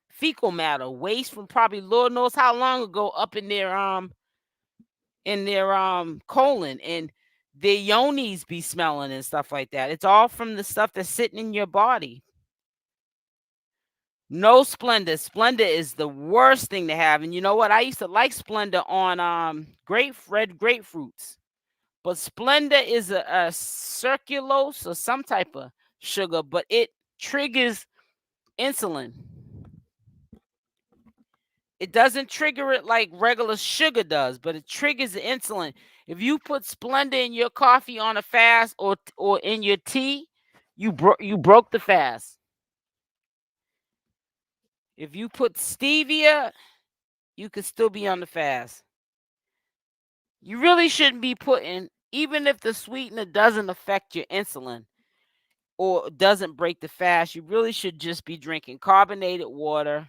fecal matter, waste from probably Lord knows how long ago up in their colon, and their yonis be smelling and stuff like that. It's all from the stuff that's sitting in your body. No Splenda. Splenda is the worst thing to have. And you know what? I used to like Splenda on red grapefruits. But Splenda is a circulose or some type of sugar, but it triggers insulin. It doesn't trigger it like regular sugar does, but it triggers the insulin. If you put Splenda in your coffee on a fast or in your tea, you broke the fast. If you put stevia, you could still be on the fast. You really shouldn't be putting, even if the sweetener doesn't affect your insulin or doesn't break the fast, you really should just be drinking carbonated water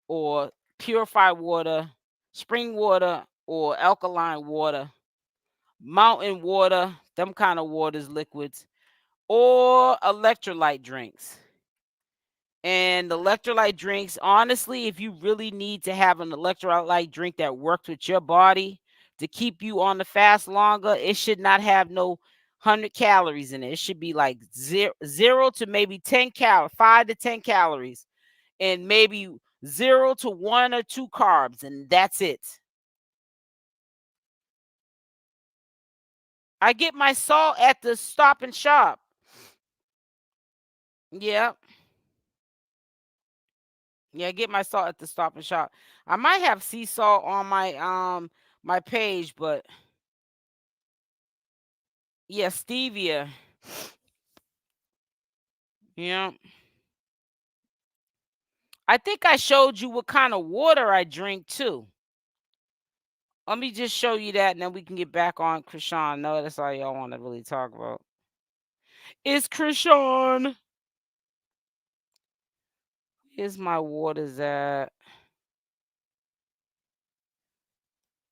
or purified water, spring water or alkaline water, mountain water, them kind of waters, liquids, or electrolyte drinks. And electrolyte drinks, honestly, if you really need to have an electrolyte drink that works with your body to keep you on the fast longer, it should not have no 100 calories in it. It should be like zero to maybe 10 calories, 5 to 10 calories, and maybe 0 to 1 or 2 carbs, and that's it. I get my salt at the Stop and Shop. Yeah. Yeah, get my salt at the Stop and Shop. I might have sea salt on my page, but yeah, stevia. Yeah. I think I showed you what kind of water I drink too. Let me just show you that and then we can get back on Chrisean. No, that's all y'all want to really talk about. It's Chrisean. Here's my waters at.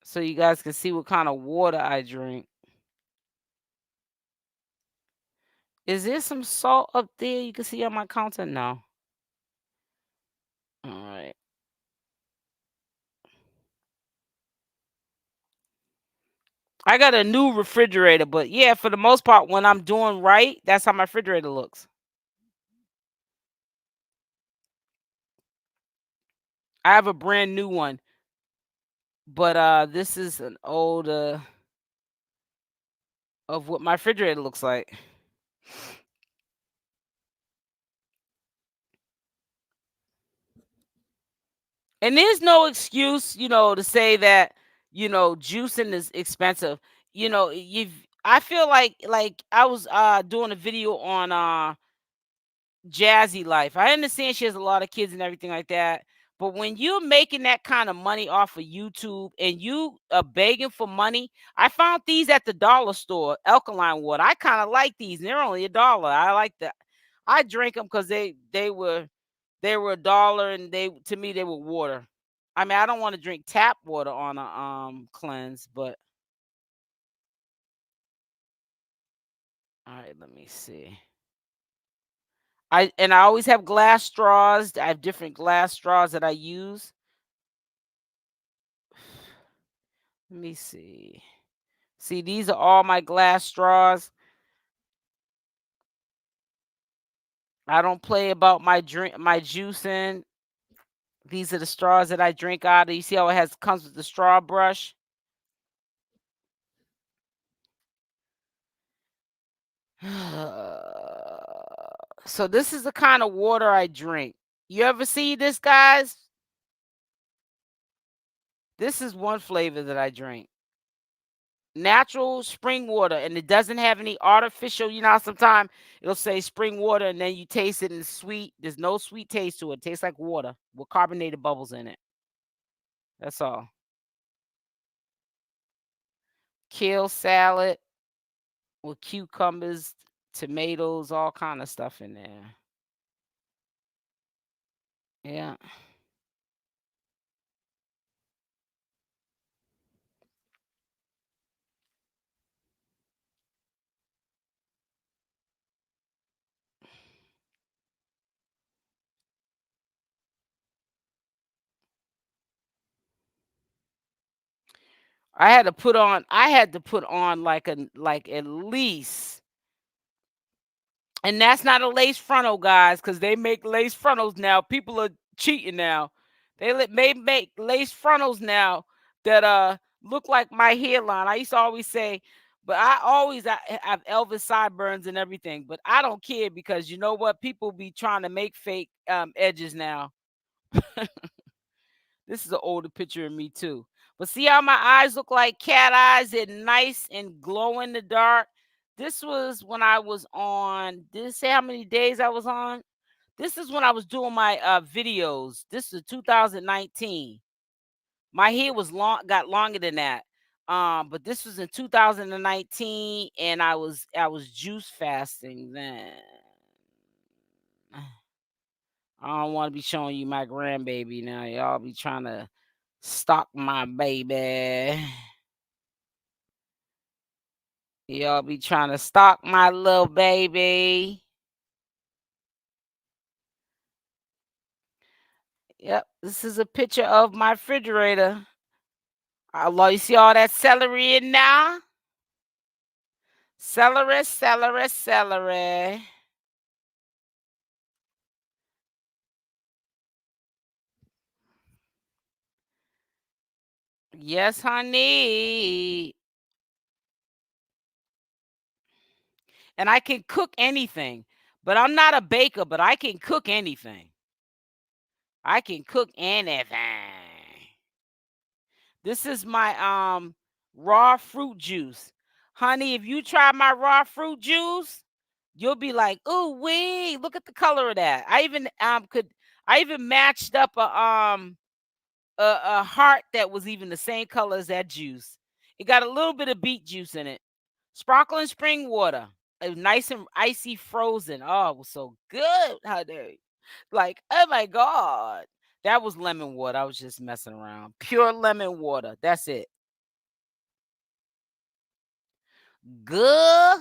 So you guys can see what kind of water I drink. Is there some salt up there you can see on my counter? No. All right. I got a new refrigerator, but yeah, for the most part, when I'm doing right, that's how my refrigerator looks. I have a brand new one, but this is an old of what my refrigerator looks like. And there's no excuse, to say that, juicing is expensive. You've I feel like I was doing a video on Jazzy Life. I understand she has a lot of kids and everything like that, But when you're making that kind of money off of YouTube and you are begging for money, I found these at the dollar store, alkaline water. I kind of like these. They're only $1. I like that. I drink them because they were $1, and they to me they were water. I mean, I don't want to drink tap water on a cleanse, but all right, let me see. I always have glass straws. I have different glass straws that I use. Let me see. See, these are all my glass straws. I don't play about my juicing. These are the straws that I drink out of. You see how it comes with the straw brush? So this is the kind of water I drink. You ever see this, guys? This is one flavor that I drink. Natural spring water, and it doesn't have any artificial. You know how sometimes it'll say spring water and then you taste it and it's sweet. There's no sweet taste to it. It tastes like water with carbonated bubbles in it. That's all. Kale salad with cucumbers, tomatoes, all kind of stuff in there. Yeah. I had to put on like at least, and that's not a lace frontal, guys, because they make lace frontals now. People are cheating now. They make lace frontals now that look like my hairline. I used to always say, but I have Elvis sideburns and everything, but I don't care because you know what? People be trying to make fake edges now. This is an older picture of me too. But see how my eyes look like cat eyes? They're nice and glow in the dark. This was when I was on. Did it say how many days I was on? This is when I was doing my videos. This is 2019. My hair was got longer than that. But this was in 2019, and I was juice fasting then. I don't want to be showing you my grandbaby now. Y'all be trying to stalk my baby. Y'all be trying to stalk my little baby. Yep, this is a picture of my refrigerator. Allah, you see all that celery in now? Celery, celery, celery. Yes, honey. And I can cook anything. But I'm not a baker, but I can cook anything. I can cook anything. This is my raw fruit juice. Honey, if you try my raw fruit juice, you'll be like, "Ooh, wee, look at the color of that." I even matched up a heart that was even the same color as that juice. It got a little bit of beet juice in it. Sparkling spring water. It was nice and icy frozen. Oh, it was so good, honey. Like, oh my God. That was lemon water. I was just messing around. Pure lemon water. That's it. Good.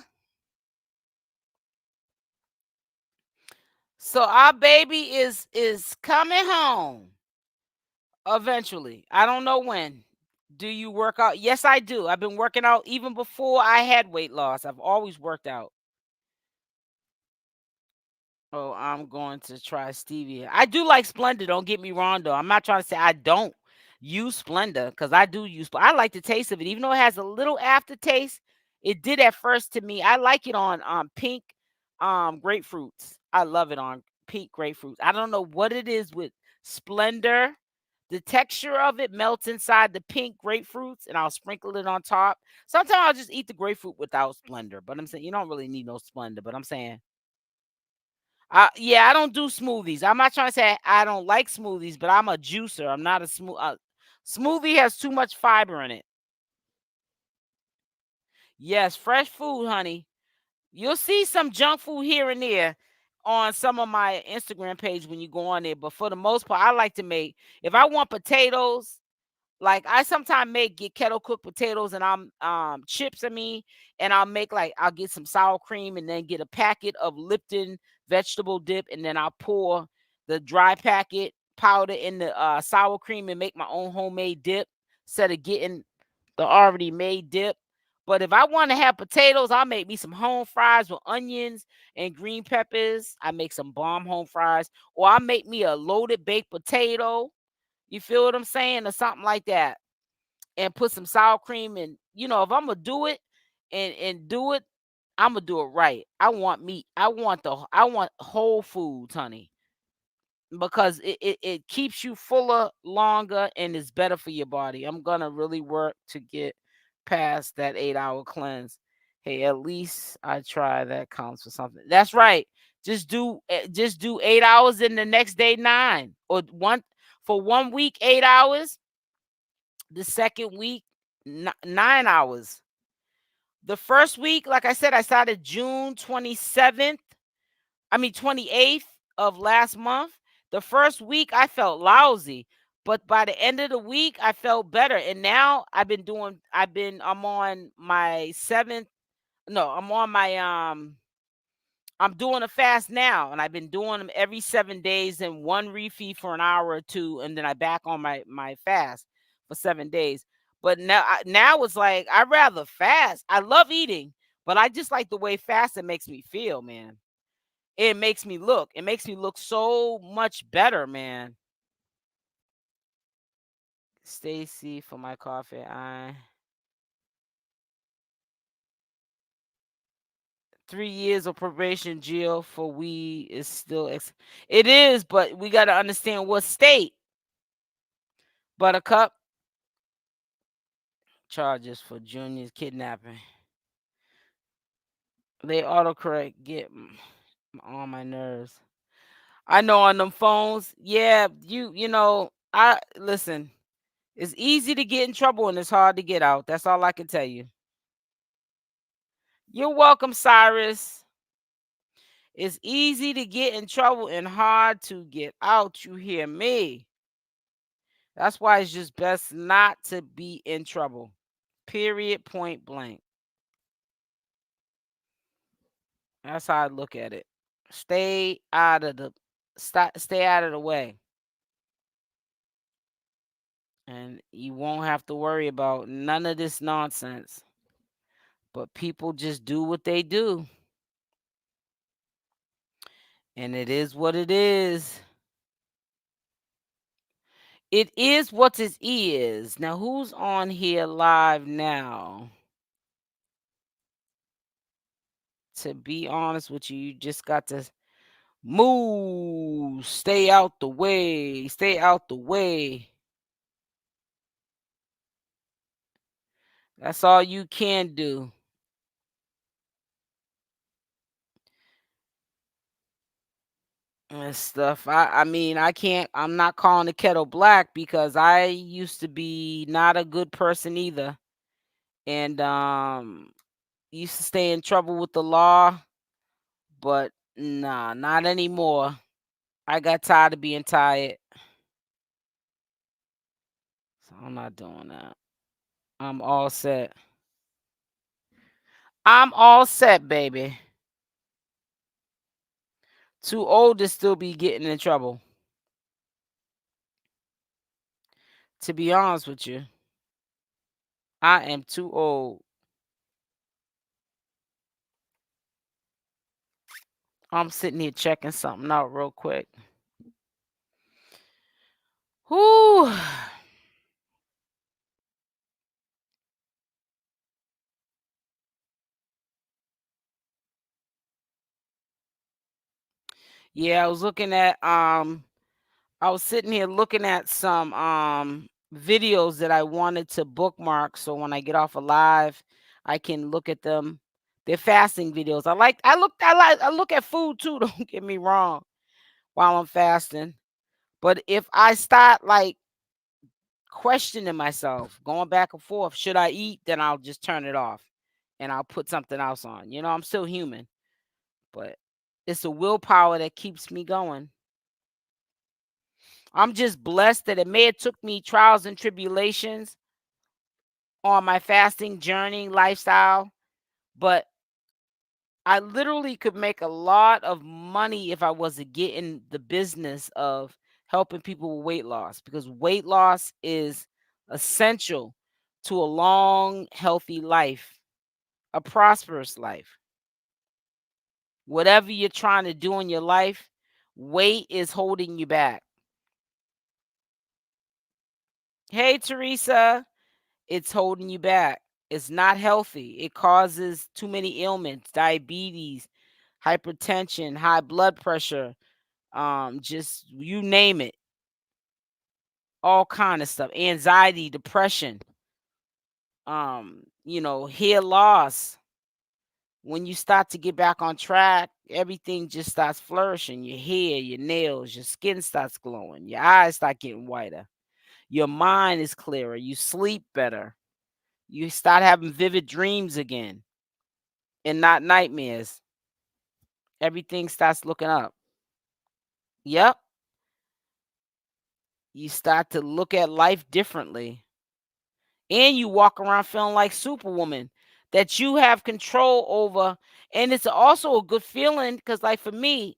So our baby is coming home eventually. I don't know when. Do you work out? Yes, I do. I've been working out even before I had weight loss. I've always worked out. Oh, I'm going to try stevia. I do like Splenda. Don't get me wrong, though. I'm not trying to say I don't use Splenda because I do use. I like the taste of it, even though it has a little aftertaste. It did at first to me. I like it on pink grapefruits. I love it on pink grapefruits. I don't know what it is with Splendor. The texture of it melts inside the pink grapefruits, and I'll sprinkle it on top. Sometimes I'll just eat the grapefruit without Splendor, but I'm saying you don't really need no Splendor. But I'm saying Yeah, I don't do smoothies. I'm not trying to say I don't like smoothies, but I'm a juicer. I'm not a smoothie has too much fiber in it. Yes, fresh food, honey. You'll see some junk food here and there on some of my Instagram page when you go on there, but for the most part, I like to make, if I want potatoes, like I sometimes get kettle cooked potatoes and I'm chips, I mean, and I'll get some sour cream and then get a packet of Lipton vegetable dip, and then I'll pour the dry packet powder in the sour cream and make my own homemade dip instead of getting the already made dip. But if I want to have potatoes, I'll make me some home fries with onions and green peppers. I make some bomb home fries, or I make me a loaded baked potato. You feel what I'm saying? Or something like that. And put some sour cream, and if I'm gonna do it and do it, I'm gonna do it right. I want meat. I want whole foods, honey, because it keeps you fuller longer and is better for your body. I'm gonna really work to get past that 8-hour cleanse. Hey, at least I try. That counts for something. That's right. Just do 8 hours, and the next day 9, or one for 1 week 8 hours. The second week 9 hours. The first week, like I said, I started June 27th. I mean 28th of last month. The first week I felt lousy, but by the end of the week I felt better. And now I'm on my 7th. No, I'm doing a fast now, and I've been doing them every 7 days and one refeed for an hour or two, and then I back on my fast for 7 days. But now it's like I rather fast. I love eating, but I just like the way fasting makes me feel, man. It makes me look so much better, man. Stacy for my coffee. I 3 years of probation jail for weed is still it is, but we got to understand what state. Buttercup charges for Junior's kidnapping. They autocorrect get on my nerves. I know on them phones. Yeah, I listen. It's easy to get in trouble and it's hard to get out. That's all I can tell you. You're welcome, Cyrus. It's easy to get in trouble and hard to get out. You hear me? That's why it's just best not to be in trouble. Period. Point blank. That's how I look at it. Stay out of the stay out of the way. And you won't have to worry about none of this nonsense. But people just do what they do. And it is what it is. It is what it is. Now, who's on here live now? To be honest with you, you just got to move. Stay out the way. Stay out the way. That's all you can do. And stuff. I mean, I'm not calling the kettle black because I used to be not a good person either. And used to stay in trouble with the law, but nah, not anymore. I got tired of being tired. So I'm not doing that. I'm all set. I'm all set, baby. Too old to still be getting in trouble. To be honest with you, I am too old. I'm sitting here checking something out real quick. Whoo. Yeah, I was sitting here looking at some videos that I wanted to bookmark so when I get off a live, I can look at them They're fasting videos. I look at food too, don't get me wrong, while I'm fasting. But if I start like questioning myself, going back and forth, should I eat? Then I'll just turn it off and I'll put something else on. I'm still human, but it's a willpower that keeps me going. I'm just blessed that it may have took me trials and tribulations on my fasting journey lifestyle, but I literally could make a lot of money if I was to get in the business of helping people with weight loss, because weight loss is essential to a long, healthy life, a prosperous life. Whatever you're trying to do in your life, weight is holding you back. Hey, Teresa, it's holding you back. It's not healthy. It causes too many ailments, diabetes, hypertension, high blood pressure, just you name it, all kind of stuff, anxiety, depression, hair loss. When you start to get back on track, everything just starts flourishing. Your hair, your nails, your skin starts glowing, your eyes start getting whiter, your mind is clearer, you sleep better, you start having vivid dreams again and not nightmares. Everything starts looking up. Yep. You start to look at life differently. And you walk around feeling like Superwoman, that you have control over. And it's also a good feeling because, like, for me,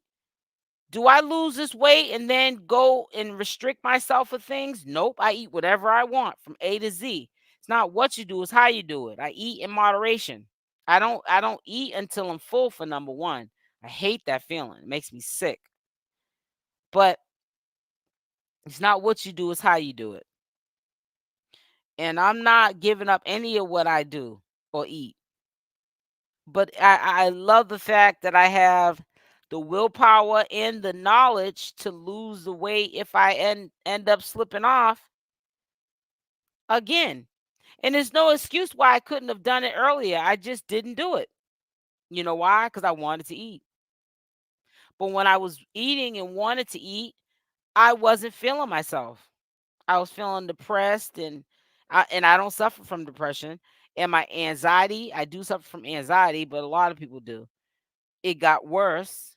do I lose this weight and then go and restrict myself for things? Nope. I eat whatever I want from A to Z. It's not what you do, it's how you do it. I eat in moderation. I don't eat until I'm full, for number one. I hate that feeling. It makes me sick. But it's not what you do, it's how you do it. And I'm not giving up any of what I do or eat. But I love the fact that I have the willpower and the knowledge to lose the weight if I end up slipping off again. And there's no excuse why I couldn't have done it earlier. I just didn't do it. You know why? Because I wanted to eat. But when I was eating and wanted to eat, I wasn't feeling myself. I was feeling depressed, and I don't suffer from depression. And my anxiety, I do suffer from anxiety, but a lot of people do. It got worse,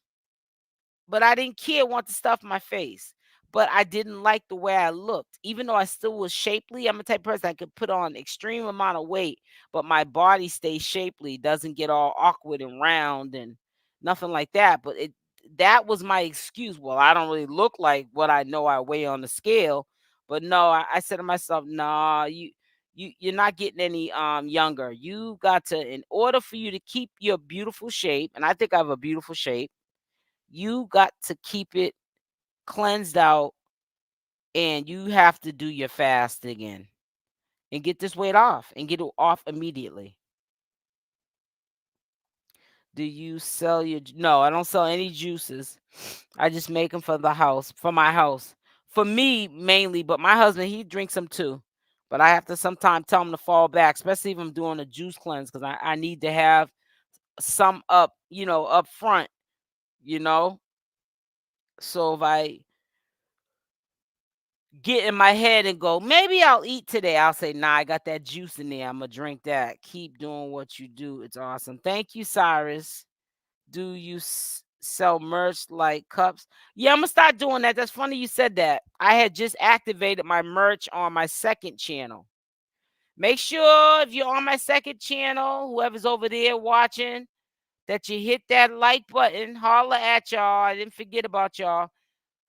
but I didn't care, want to stuff my face. But I didn't like the way I looked. Even though I still was shapely, I'm a type of person I could put on extreme amount of weight, but my body stays shapely, doesn't get all awkward and round and nothing like that. But that was my excuse. Well, I don't really look like what I know I weigh on the scale. But no, I said to myself, nah, you're not getting any younger. You got to, in order for you to keep your beautiful shape, and I think I have a beautiful shape, you got to keep it cleansed out, and you have to do your fast again and get this weight off and get it off immediately. Do you sell your No, I don't sell any juices. I just make them for my house. For me mainly, but my husband, he drinks them too. But I have to sometimes tell him to fall back, especially if I'm doing a juice cleanse, because I need to have some up front, you know. So if I get in my head and go, maybe I'll eat today, I'll say, nah, I got that juice in there. I'm going to drink that. Keep doing what you do. It's awesome. Thank you, Cyrus. Do you sell merch like cups? Yeah, I'm going to start doing that. That's funny you said that. I had just activated my merch on my second channel. Make sure if you're on my second channel, whoever's over there watching, that you hit that like button. Holla at y'all. I didn't forget about y'all.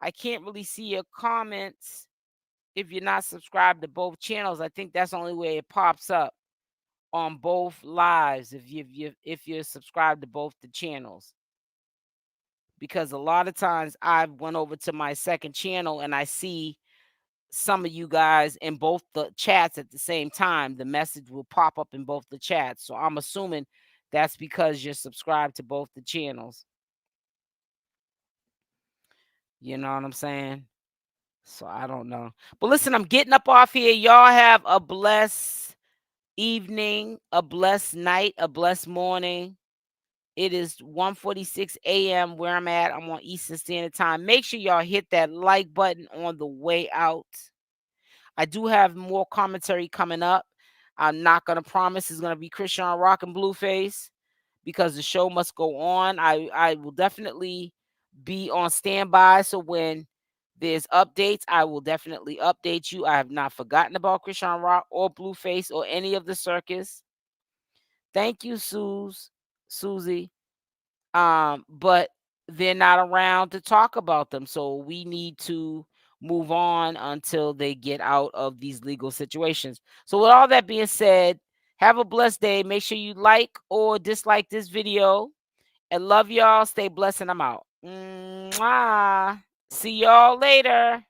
I can't really see your comments if you're not subscribed to both channels. I think that's the only way it pops up on both lives, if you're subscribed to both the channels. Because a lot of times I've went over to my second channel and I see some of you guys in both the chats at the same time. The message will pop up in both the chats. So I'm assuming that's because you're subscribed to both the channels. You know what I'm saying? So I don't know. But listen, I'm getting up off here. Y'all have a blessed evening, a blessed night, a blessed morning. It is 1:46 a.m. where I'm at. I'm on Eastern Standard Time. Make sure y'all hit that like button on the way out. I do have more commentary coming up. I'm not going to promise it's going to be Chrisean Rock and Blueface because the show must go on. I will definitely be on standby. So when there's updates, I will definitely update you. I have not forgotten about Chrisean Rock or Blueface or any of the circus. Thank you, Susie. But they're not around to talk about them. So we need to move on until they get out of these legal situations. So with all that being said, have a blessed day. Make sure you like or dislike this video. And love y'all. Stay blessed and I'm out. Mwah. See y'all later.